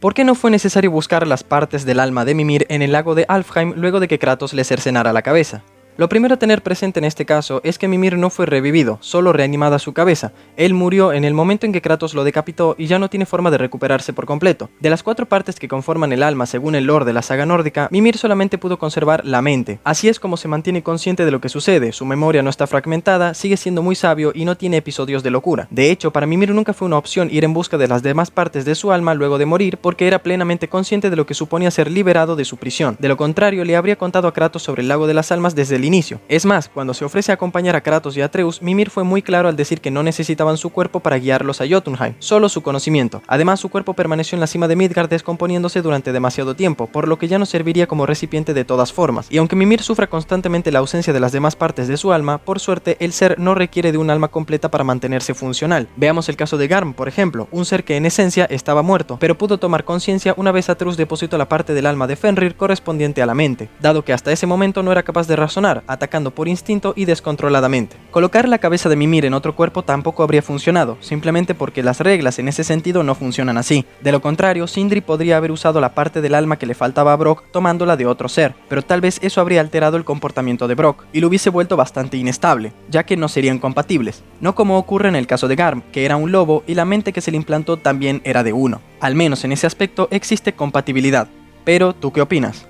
¿Por qué no fue necesario buscar las partes del alma de Mimir en el lago de Alfheim luego de que Kratos le cercenara la cabeza? Lo primero a tener presente en este caso es que Mimir no fue revivido, solo reanimada su cabeza. Él murió en el momento en que Kratos lo decapitó y ya no tiene forma de recuperarse por completo. De las 4 partes que conforman el alma según el lore de la saga nórdica, Mimir solamente pudo conservar la mente. Así es como se mantiene consciente de lo que sucede, su memoria no está fragmentada, sigue siendo muy sabio y no tiene episodios de locura. De hecho, para Mimir nunca fue una opción ir en busca de las demás partes de su alma luego de morir, porque era plenamente consciente de lo que suponía ser liberado de su prisión. De lo contrario, le habría contado a Kratos sobre el lago de las almas desde el inicio. Es más, cuando se ofrece a acompañar a Kratos y a Atreus, Mimir fue muy claro al decir que no necesitaban su cuerpo para guiarlos a Jotunheim, solo su conocimiento. Además, su cuerpo permaneció en la cima de Midgard descomponiéndose durante demasiado tiempo, por lo que ya no serviría como recipiente de todas formas. Y aunque Mimir sufra constantemente la ausencia de las demás partes de su alma, por suerte, el ser no requiere de un alma completa para mantenerse funcional. Veamos el caso de Garm, por ejemplo, un ser que en esencia estaba muerto, pero pudo tomar conciencia una vez Atreus depositó la parte del alma de Fenrir correspondiente a la mente, dado que hasta ese momento no era capaz de razonar, atacando por instinto y descontroladamente. Colocar la cabeza de Mimir en otro cuerpo tampoco habría funcionado, simplemente porque las reglas en ese sentido no funcionan así. De lo contrario, Sindri podría haber usado la parte del alma que le faltaba a Brok tomándola de otro ser, pero tal vez eso habría alterado el comportamiento de Brok y lo hubiese vuelto bastante inestable, ya que no serían compatibles, no como ocurre en el caso de Garm, que era un lobo y la mente que se le implantó también era de uno. Al menos en ese aspecto existe compatibilidad. Pero, ¿tú qué opinas?